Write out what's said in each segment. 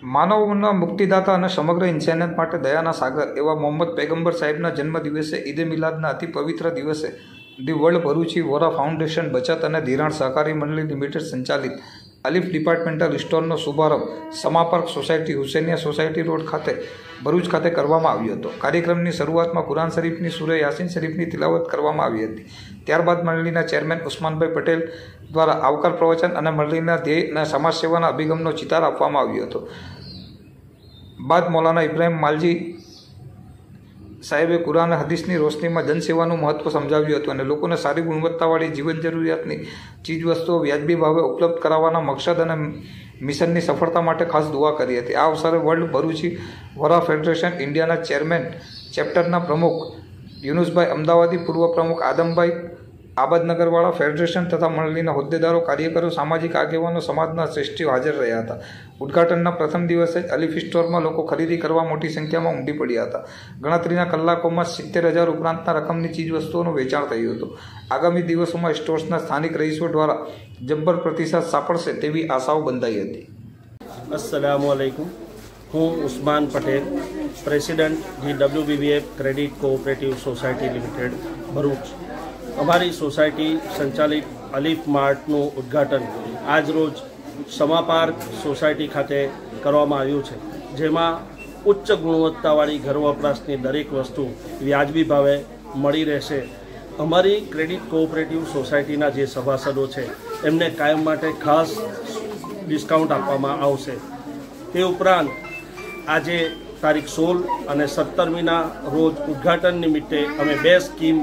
માનવના મુક્તિદાતા અને સમગ્ર ઇન્સાનિયત માટે દયાના સાગર એવા મોહમ્મદ પૈગંબર સાહેબના જન્મદિવસે ઈદ મિલાદના અતિ પવિત્ર દિવસે the world Bharuchi Vora foundation બચત અને ધિરાણ સહકારી મંડળી લિમિટેડ સંચાલિત અલીફ ડિપાર્ટમેન્ટલ સ્ટોરનો શુભારંભ Sama park society Husainiya society road ખાતે ભરૂચ ખાતે કરવામાં આવ્યો હતો। કાર્યક્રમની શરૂઆતમાં કુરાન શરીફની સૂરે યાસીન શરીફની તિલાવત કરવામાં આવી હતી। ત્યારબાદ મંડળીના ચેરમેન ઉસ્માનભાઈ પટેલ દ્વારા આવકાર પ્રવચન અને મંડળીના ધ્યેય અને સમાજ સેવાના અભિગમનો ચિતાર આપવામાં આવ્યો હતો। બાદ મૌલાના ઇબ્રાહીમ માલજી સાહેબે કુરાન હદીસની રોશનીમાં જનસેવાનું મહત્વ સમજાવ્યું હતું અને લોકોને સારી ગુણવત્તાવાળી જીવન જરૂરિયાતની ચીજવસ્તુઓ વ્યાજબી ભાવે ઉપલબ્ધ કરાવવાના મકસદ અને મિશનની સફળતા માટે ખાસ દુઆ કરી હતી। આ અવસરે વર્લ્ડ ભરૂચી વોરા ફેડરેશન ઇન્ડિયાના ચેરમેન ચેપ્ટરના પ્રમુખ યુનુસભાઈ અમદાવાદી, પૂર્વ પ્રમુખ આદમભાઈ આબાદનગરવાળા, ફેડરેશન તથા મંડળીના હોદ્દેદારો, કાર્યકરો, સામાજિક આગેવાનો, સમાજના શ્રેષ્ઠીઓ હાજર રહ્યા હતા। ઉદ્ઘાટનના પ્રથમ દિવસે જ અલીફ સ્ટોરમાં લોકો ખરીદી કરવા મોટી સંખ્યામાં ઉમટી પડ્યા હતા। ગણતરીના કલાકોમાં 70,000 ઉપરાંતના રકમની ચીજવસ્તુઓનું વેચાણ થયું હતું। આગામી દિવસોમાં સ્ટોર્સના સ્થાનિક રહીશો દ્વારા જબ્બર પ્રતિસાદ સાંપડશે તેવી આશાઓ બંધાઈ હતી। अस्सलामु अलैकुम। હું Usman Patel, president GWBBF credit cooperative society limited Bharuch. અમારી સોસાયટી સંચાલિત અલીફ માર્ટનું ઉદ્ઘાટન આજરોજ સમા પાર્ક સોસાયટી ખાતે કરવામાં આવ્યું છે, જેમાં ઉચ્ચ ગુણવત્તાવાળી ઘર વપરાશની દરેક વસ્તુ વ્યાજબી ભાવે મળી રહેશે। અમારી ક્રેડિટ કોઓપરેટિવ સોસાયટીના જે સભાસદો છે એમને કાયમ માટે ખાસ ડિસ્કાઉન્ટ આપવામાં આવશે। તે ઉપરાંત આજે તારીખ 16 અને 17મીના રોજ ઉદ્ઘાટન નિમિત્તે અમે 2 સ્કીમ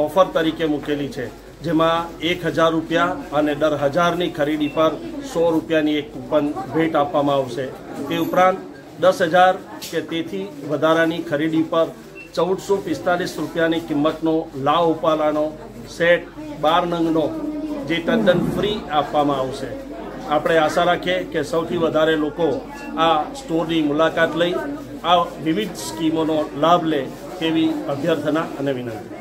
ઓફર તરીકે મૂકેલી છે, જેમાં 1,000 રૂપિયા અને દર 1000ની ખરીદી પર 100 રૂપિયાની એક કૂપન ભેટ આપવામાં આવશે। તે ઉપરાંત 10,000 કે તેથી વધારાની ખરીદી પર 1445 રૂપિયાની કિંમતનો લાવ ઉપાલાનો સેટ 12 નંગનો જે તદ્દન ફ્રી આપવામાં આવશે। આપણે આશા રાખીએ કે સૌથી વધારે લોકો આ સ્ટોરની મુલાકાત લઈ આ વિવિધ સ્કીમોનો લાભ લે તેવી અભ્યર્થના અને વિનંતી।